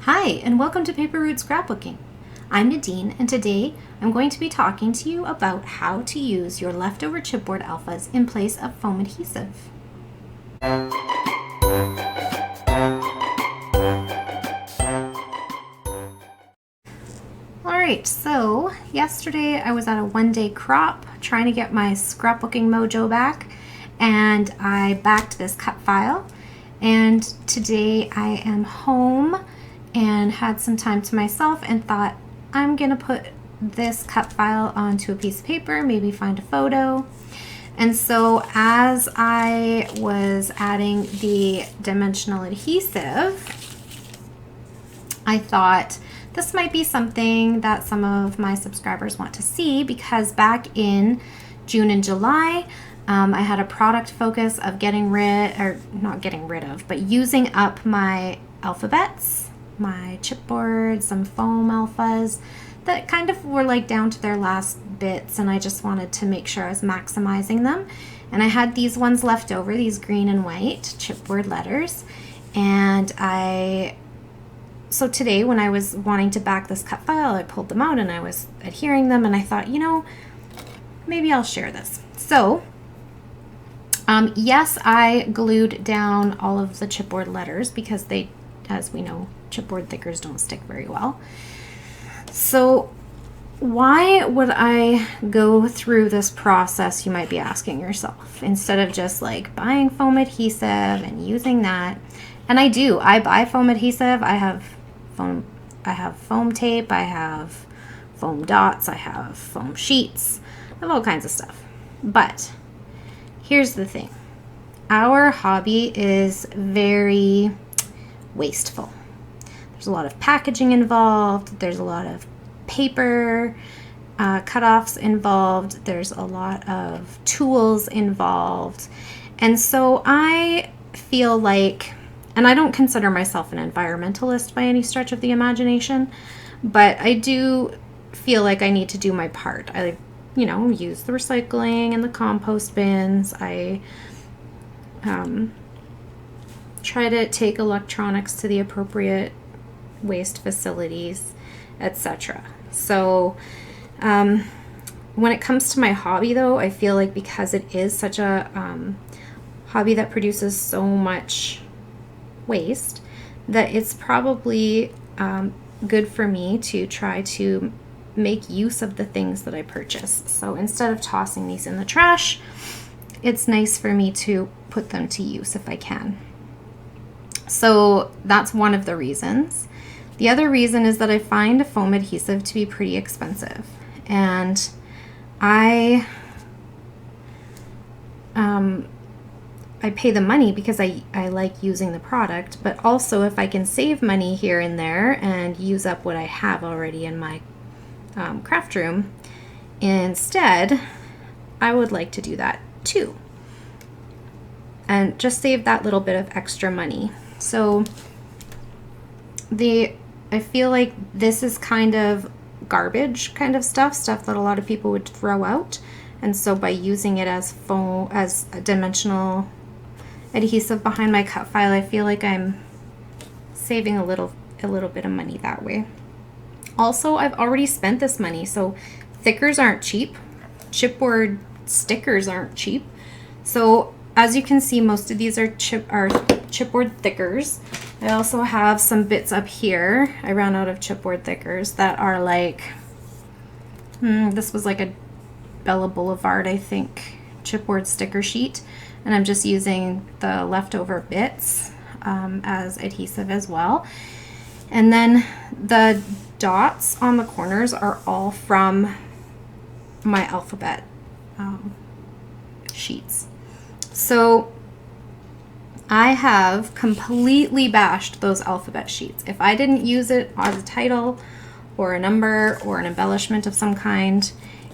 Hi, and welcome to Paper Route Scrapbooking. I'm Nadine, and today I'm going to be talking to you about how to use your leftover chipboard alphas in place of foam adhesive. Alright, so yesterday I was at a one-day crop trying to get my scrapbooking mojo back, and I backed this cut file, and today I am home and had some time to myself and thought I'm gonna put this cut file onto a piece of paper, maybe find a photo. And so as I was adding the dimensional adhesive, I thought this might be something that some of my subscribers want to see, because back in June and July, I had a product focus of using up my alphabets, my chipboard, some foam alphas that kind of were like down to their last bits, and I just wanted to make sure I was maximizing them. And I had these ones left over, these green and white chipboard letters, and so today when I was wanting to back this cut file, I pulled them out and I was adhering them, and I thought, maybe I'll share this. So yes, I glued down all of the chipboard letters because they, as we know, chipboard thickers don't stick very well. So why would I go through this process, you might be asking yourself, instead of just like buying foam adhesive and using that? And I buy foam adhesive. I have foam tape, I have foam dots, I have foam sheets, I have all kinds of stuff. But here's the thing. Our hobby is very wasteful. There's a lot of packaging involved. There's a lot of paper cutoffs involved. There's a lot of tools involved. And so I feel like, and I don't consider myself an environmentalist by any stretch of the imagination, but I do feel like I need to do my part. I, use the recycling and the compost bins. I try to take electronics to the appropriate waste facilities, etc. So when it comes to my hobby, though, I feel like because it is such a hobby that produces so much waste, that it's probably good for me to try to make use of the things that I purchase. So instead of tossing these in the trash, it's nice for me to put them to use if I can. So that's one of the reasons. The other reason is that I find foam adhesive to be pretty expensive, and I pay the money because I like using the product, but also if I can save money here and there and use up what I have already in my craft room instead, I would like to do that too, and just save that little bit of extra money. So I feel like this is kind of garbage kind of stuff that a lot of people would throw out. And so by using it as foam, as a dimensional adhesive behind my cut file, I feel like I'm saving a little bit of money that way. Also, I've already spent this money, so thickers aren't cheap. Chipboard stickers aren't cheap. So as you can see, most of these are chipboard thickers. I also have some bits up here. I ran out of chipboard thickers that are like, this was like a Bella Boulevard, I think, chipboard sticker sheet. And I'm just using the leftover bits as adhesive as well. And then the dots on the corners are all from my alphabet sheets. So I have completely bashed those alphabet sheets. If I didn't use it as a title or a number or an embellishment of some kind,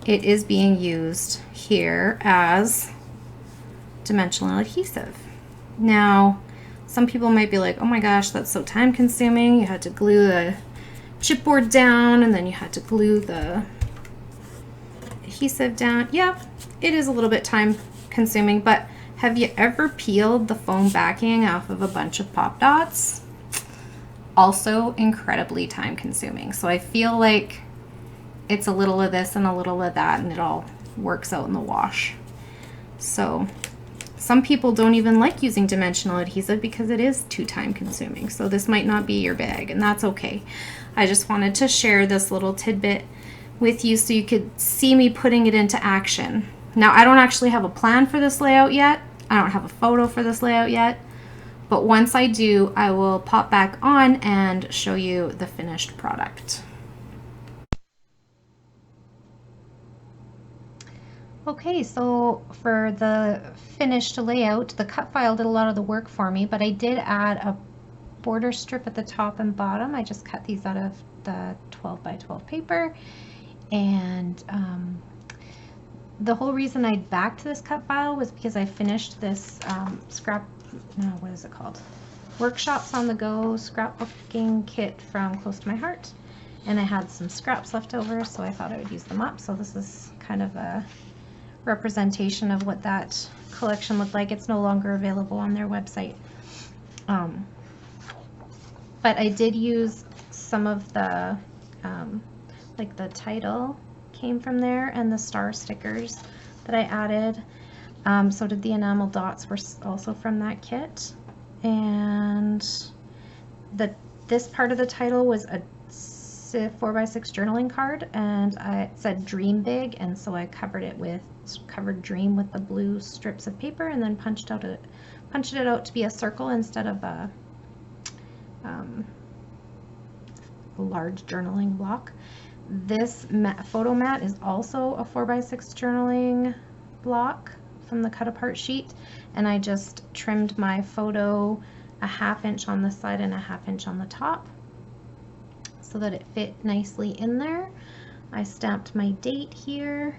it is being used here as dimensional adhesive. Now, some people might be like, oh my gosh, that's so time consuming. You had to glue the chipboard down and then you had to glue the adhesive down. Yeah, it is a little bit time consuming, but have you ever peeled the foam backing off of a bunch of Pop Dots? also incredibly time consuming. So I feel like it's a little of this and a little of that, and it all works out in the wash. So some people don't even like using dimensional adhesive because it is too time consuming. So this might not be your bag, and that's okay. I just wanted to share this little tidbit with you so you could see me putting it into action. Now, I don't actually have a plan for this layout yet. I don't have a photo for this layout yet. But once I do, I will pop back on and show you the finished product. Okay, so for the finished layout, the cut file did a lot of the work for me, but I did add a border strip at the top and bottom. I just cut these out of the 12 by 12 paper, and the whole reason I backed this cut file was because I finished this what is it called? Workshops on the Go scrapbooking kit from Close to My Heart, and I had some scraps left over, so I thought I would use them up. So this is kind of a representation of what that collection looked like. It's no longer available on their website. But I did use some of the, like the title came from there, and the star stickers that I added. So did the enamel dots, were also from that kit. And this part of the title was a 4x6 journaling card, and it said Dream Big, and so I covered Dream with the blue strips of paper, and then punched it out to be a circle instead of a large journaling block. This photo mat is also a 4x6 journaling block from the cut apart sheet, and I just trimmed my photo a 1/2 inch on the side and a 1/2 inch on the top so that it fit nicely in there. I stamped my date here,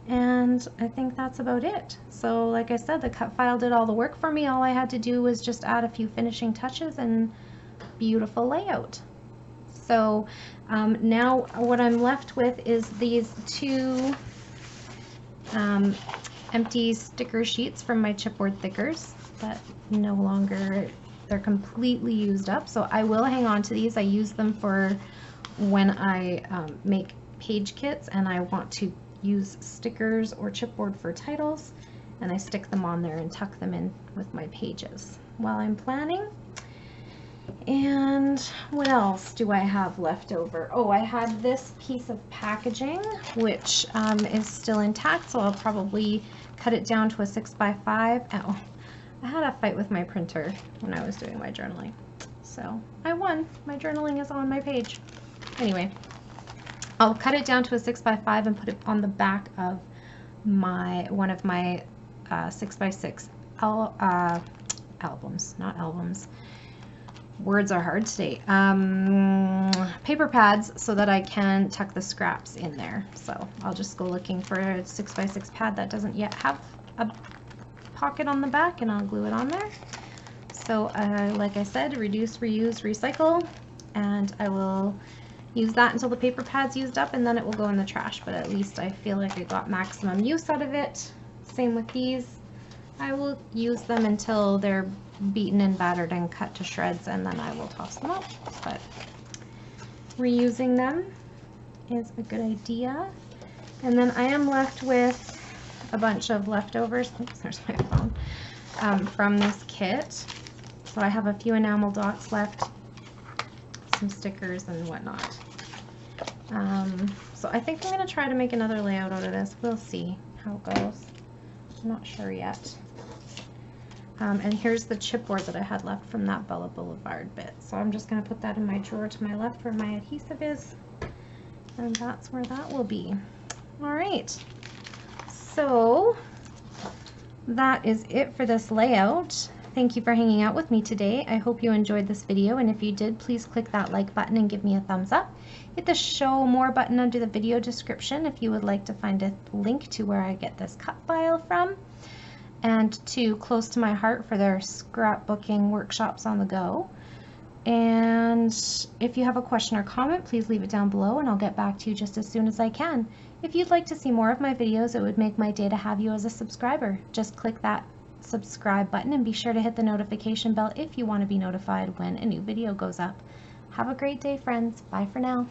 and I think that's about it. So like I said, the cut file did all the work for me. All I had to do was just add a few finishing touches, and beautiful layout. So now what I'm left with is these two empty sticker sheets from my chipboard thickers that no longer, they're completely used up. So I will hang on to these. I use them for when I make page kits and I want to use stickers or chipboard for titles, and I stick them on there and tuck them in with my pages while I'm planning. And what else do I have left over? Oh, I had this piece of packaging, which is still intact, so I'll probably cut it down to a 6x5. Oh, I had a fight with my printer when I was doing my journaling, so I won. My journaling is on my page. Anyway, I'll cut it down to a 6x5 and put it on the back of one of my 6x6 albums, not albums. Words are hard today. Paper pads, so that I can tuck the scraps in there. So I'll just go looking for a 6x6 pad that doesn't yet have a pocket on the back, and I'll glue it on there. So like I said, reduce, reuse, recycle, and I will use that until the paper pad's used up, and then it will go in the trash. But at least I feel like I got maximum use out of it. Same with these. I will use them until they're beaten and battered and cut to shreds, and then I will toss them out. But reusing them is a good idea. And then I am left with a bunch of leftovers. Oops, there's my phone. From this kit. So I have a few enamel dots left, some stickers and whatnot. So I think I'm going to try to make another layout out of this. We'll see how it goes. I'm not sure yet. And here's the chipboard that I had left from that Bella Boulevard bit. So I'm just going to put that in my drawer to my left where my adhesive is. And that's where that will be. All right. So that is it for this layout. Thank you for hanging out with me today. I hope you enjoyed this video, and if you did, please click that like button and give me a thumbs up. Hit the show more button under the video description if you would like to find a link to where I get this cut file from, and to Close to My Heart for their scrapbooking workshops on the go. And if you have a question or comment, please leave it down below and I'll get back to you just as soon as I can. If you'd like to see more of my videos, it would make my day to have you as a subscriber. Just click that subscribe button and be sure to hit the notification bell if you want to be notified when a new video goes up. Have a great day, friends. Bye for now.